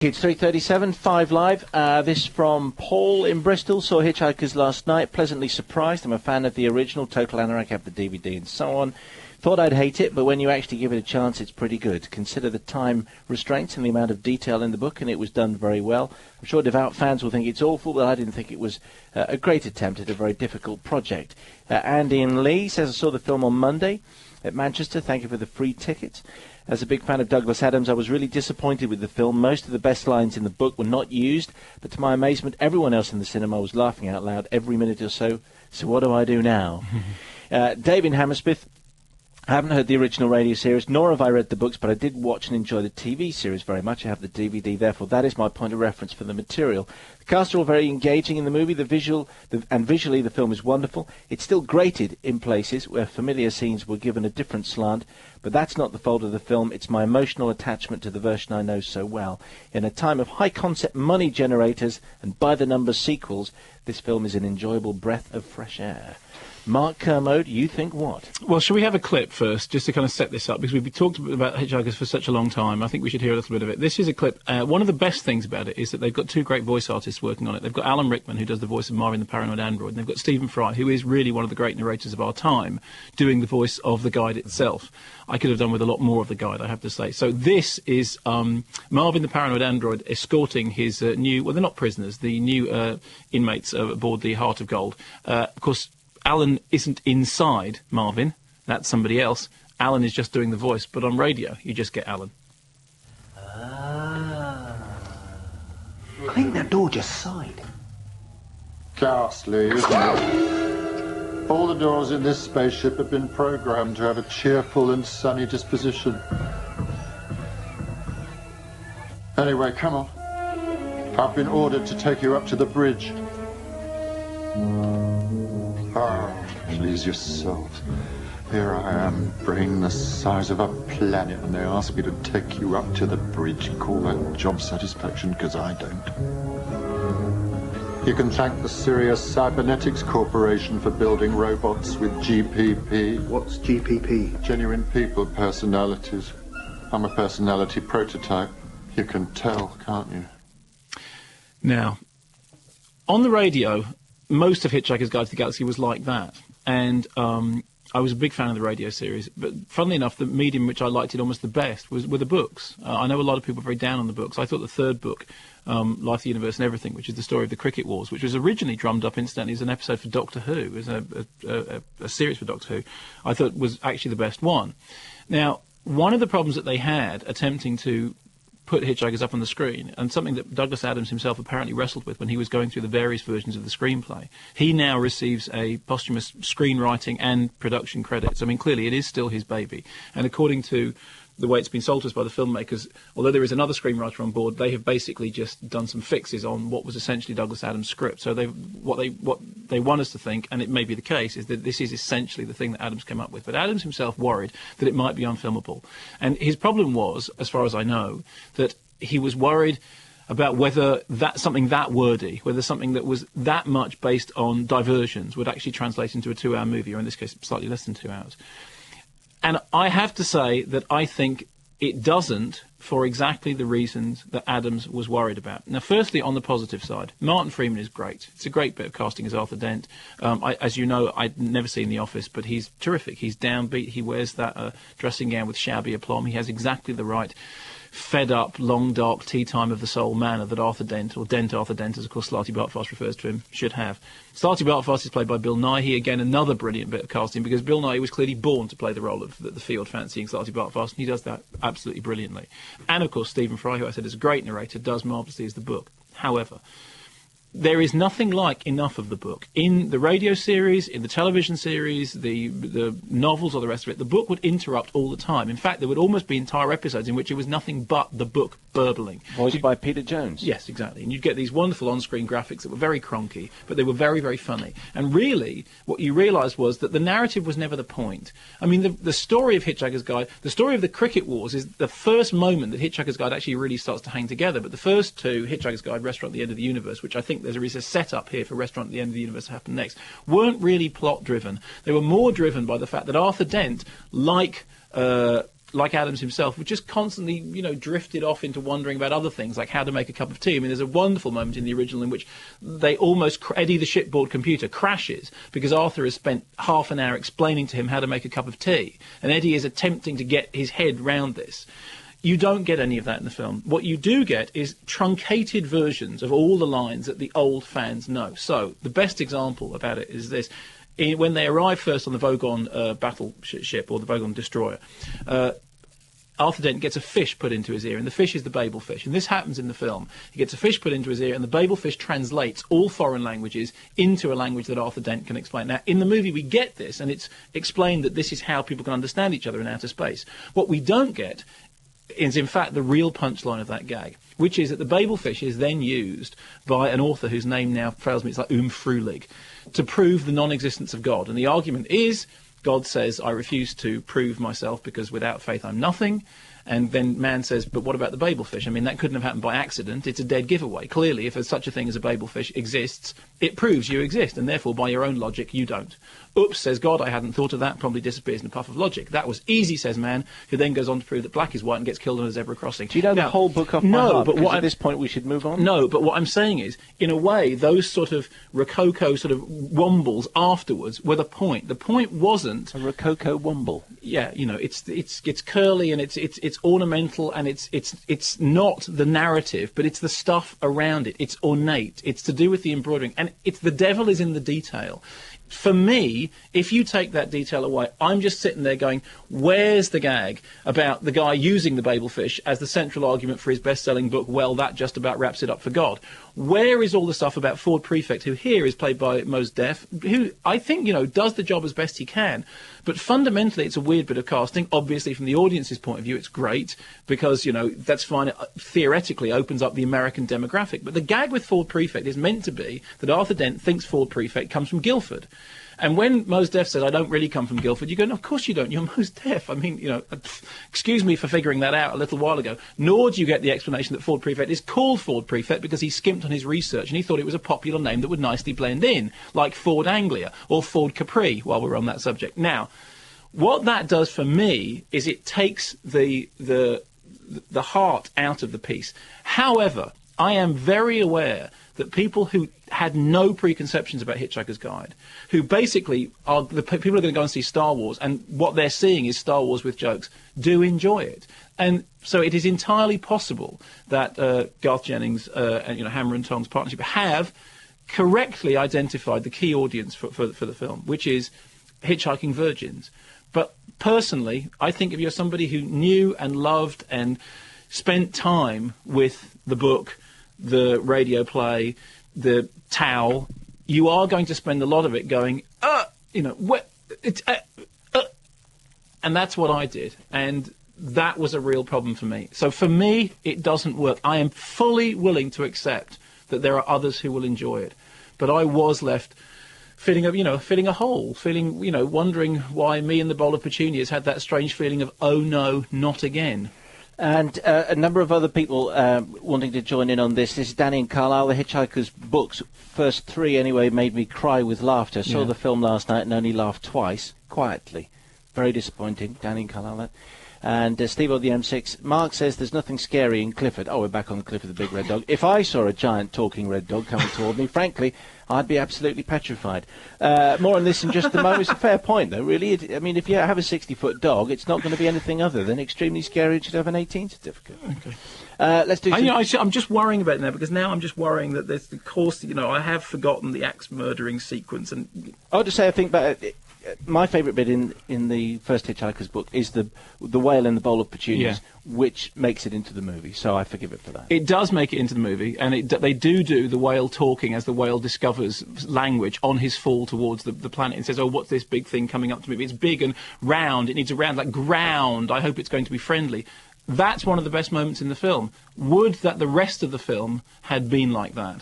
It's 3:37, 5 Live. This from Paul in Bristol. Saw Hitchhikers last night. Pleasantly surprised. I'm a fan of the original. Total Anorak, have the DVD and so on. Thought I'd hate it, but when you actually give it a chance, it's pretty good. Consider the time restraints and the amount of detail in the book, and it was done very well. I'm sure devout fans will think it's awful, but I didn't think it was a great attempt at a very difficult project. Andy in Lee says, I saw the film on Monday at Manchester. Thank you for the free ticket. As a big fan of Douglas Adams, I was really disappointed with the film. Most of the best lines in the book were not used, but to my amazement, everyone else in the cinema was laughing out loud every minute or so. So what do I do now? Dave in Hammersmith. I haven't heard the original radio series, nor have I read the books, but I did watch and enjoy the TV series very much. I have the DVD, therefore that is my point of reference for the material. The cast are all very engaging in the movie. And visually the film is wonderful. It's still grated in places where familiar scenes were given a different slant, but that's not the fault of the film. It's my emotional attachment to the version I know so well. In a time of high-concept money generators and by-the-numbers sequels, this film is an enjoyable breath of fresh air. Mark Kermode, you think what? Well, shall we have a clip first, just to kind of set this up? Because we've talked about Hitchhikers for such a long time. I think we should hear a little bit of it. This is a clip. One of the best things about it is that they've got two great voice artists working on it. They've got Alan Rickman, who does the voice of Marvin the Paranoid Android, and they've got Stephen Fry, who is really one of the great narrators of our time, doing the voice of the guide itself. I could have done with a lot more of the guide, I have to say. So this is Marvin the Paranoid Android escorting his new, well, they're not prisoners, the new inmates aboard the Heart of Gold. Of course, Alan isn't inside Marvin, that's somebody else. Alan is just doing the voice, but on radio, you just get Alan. I think that door just sighed. Ghastly, isn't it? All the doors in this spaceship have been programmed to have a cheerful and sunny disposition. Anyway, come on. I've been ordered to take you up to the bridge. Oh, please yourself. Here I am, brain the size of a planet, and they ask me to take you up to the bridge. Call that job satisfaction, because I don't. You can thank the Sirius Cybernetics Corporation for building robots with GPP. What's GPP? Genuine people personalities. I'm a personality prototype. You can tell, can't you? Now, on the radio, most of Hitchhiker's Guide to the Galaxy was like that, and I was a big fan of the radio series, but funnily enough, the medium which I liked it almost the best were the books. I know a lot of people are very down on the books. I thought the third book, Life, the Universe and Everything, which is the story of the Cricket Wars, which was originally drummed up incidentally as an episode for Doctor Who, as a series for Doctor Who, I thought was actually the best one. Now, one of the problems that they had attempting to put Hitchhikers up on the screen, and something that Douglas Adams himself apparently wrestled with when he was going through the various versions of the screenplay. He now receives a posthumous screenwriting and production credits. I mean, clearly it is still his baby. And according to the way it's been sold to us by the filmmakers, although there is another screenwriter on board, they have basically just done some fixes on what was essentially Douglas Adams' script. So what they want us to think, and it may be the case, is that this is essentially the thing that Adams came up with. But Adams himself worried that it might be unfilmable. And his problem was, as far as I know, that he was worried about whether that something that wordy, whether something that was that much based on diversions would actually translate into a 2-hour movie, or in this case, slightly less than 2 hours. And I have to say that I think it doesn't, for exactly the reasons that Adams was worried about. Now, firstly, on the positive side, Martin Freeman is great. It's a great bit of casting as Arthur Dent. As you know, I'd never seen The Office, but he's terrific. He's downbeat. He wears that dressing gown with shabby aplomb. He has exactly the right fed-up, long, dark tea time of the soul manner that Arthur Dent, or Dent Arthur Dent, as of course Slarty Bartfast refers to him, should have. Slarty Bartfast is played by Bill Nighy, again another brilliant bit of casting, because Bill Nighy was clearly born to play the role of the field fancying Slarty Bartfast, and he does that absolutely brilliantly. And of course Stephen Fry, who I said is a great narrator, does marvellously as the book. However, there is nothing like enough of the book. In the radio series, in the television series, the novels or the rest of it, the book would interrupt all the time. In fact, there would almost be entire episodes in which it was nothing but the book burbling. Voiced by Peter Jones. Yes, exactly. And you'd get these wonderful on-screen graphics that were very cronky, but they were very, very funny. And really, what you realised was that the narrative was never the point. I mean, the story of Hitchhiker's Guide, the story of the Cricket Wars is the first moment that Hitchhiker's Guide actually really starts to hang together. But the first two, Hitchhiker's Guide, Restaurant at the End of the Universe, which I think there is a setup here for Restaurant at the End of the Universe to happen next, weren't really plot-driven. They were more driven by the fact that Arthur Dent, like like Adams himself, were just constantly, drifted off into wondering about other things, like how to make a cup of tea. I mean, there's a wonderful moment in the original in which they almost, Eddie the shipboard computer crashes because Arthur has spent half an hour explaining to him how to make a cup of tea. And Eddie is attempting to get his head round this. You don't get any of that in the film. What you do get is truncated versions of all the lines that the old fans know. So the best example about it is this. When they arrive first on the Vogon battleship, or the Vogon destroyer, Arthur Dent gets a fish put into his ear, and the fish is the Babel fish. And this happens in the film. He gets a fish put into his ear, and the Babel fish translates all foreign languages into a language that Arthur Dent can explain. Now, in the movie, we get this, and it's explained that this is how people can understand each other in outer space. What we don't get is, in fact, the real punchline of that gag, which is that the Babel fish is then used by an author whose name now fails me, it's like Frühling, to prove the non-existence of God. And the argument is, God says, I refuse to prove myself because without faith I'm nothing. And then man says, but what about the Babel fish? I mean, that couldn't have happened by accident. It's a dead giveaway. Clearly, if there's such a thing as a Babel fish exists, it proves you exist, and therefore, by your own logic, you don't. Oops, says God, I hadn't thought of that, probably disappears in a puff of logic. That was easy, says man, who then goes on to prove that black is white and gets killed on a zebra crossing. Do you know the whole book off by heart? But at this point we should move on? No, but what I'm saying is, in a way, those sort of Rococo sort of wombles afterwards were the point. The point wasn't... A Rococo womble? Yeah, it's curly and it's ornamental and it's not the narrative, but it's the stuff around it. It's ornate. It's to do with the embroidering. And it's the devil is in the detail. For me, if you take that detail away, I'm just sitting there going, where's the gag about the guy using the Babel fish as the central argument for his best-selling book, Well, that just about wraps it up for God? Where is all the stuff about Ford Prefect, who here is played by Mos Def, who I think, does the job as best he can. But fundamentally, it's a weird bit of casting. Obviously, from the audience's point of view, it's great because, that's fine. It theoretically opens up the American demographic. But the gag with Ford Prefect is meant to be that Arthur Dent thinks Ford Prefect comes from Guildford. And when Mos Def says, I don't really come from Guildford, you go, no, of course you don't. You're Mos Def. I mean, excuse me for figuring that out a little while ago. Nor do you get the explanation that Ford Prefect is called Ford Prefect because he skimped on his research and he thought it was a popular name that would nicely blend in, like Ford Anglia or Ford Capri, while we're on that subject. Now, what that does for me is it takes the heart out of the piece. However, I am very aware that people who had no preconceptions about Hitchhiker's Guide, who basically are the people who are going to go and see Star Wars, and what they're seeing is Star Wars with jokes, do enjoy it. And so it is entirely possible that Garth Jennings and Hammer and Tongs partnership have correctly identified the key audience for the film, which is hitchhiking virgins. But personally, I think if you're somebody who knew and loved and spent time with the book, the radio play, the towel, you are going to spend a lot of it going, and that's what I did. And that was a real problem for me. So for me, it doesn't work. I am fully willing to accept that there are others who will enjoy it. But I was left feeling a hole, wondering why me and the bowl of petunias had that strange feeling of, oh no, not again. And a number of other people wanting to join in on this. This is Danny and Carlisle. The Hitchhiker's books, first three anyway, made me cry with laughter. Saw the film last night and only laughed twice, quietly. Very disappointing, Danny and Carlisle. And Steve of the M6, Mark says there's nothing scary in Clifford. Oh, we're back on Clifford the Big Red Dog. If I saw a giant talking red dog coming toward me, frankly, I'd be absolutely petrified. More on this in just a moment. It's a fair point, though, really. I mean, if you have a 60-foot dog, it's not going to be anything other than extremely scary and should have an 18 certificate. Okay. Let's do I'm just worrying about it now, because now I'm just worrying that there's the course, I have forgotten the axe murdering sequence. And I would just say, I think my favourite bit in the first Hitchhiker's book is the whale in the bowl of petunias, which makes it into the movie, so I forgive it for that. It does make it into the movie, and they do the whale talking as the whale discovers language on his fall towards the planet and says, oh, what's this big thing coming up to me? It's big and round, it needs a round, like ground, I hope it's going to be friendly. That's one of the best moments in the film. Would that the rest of the film had been like that.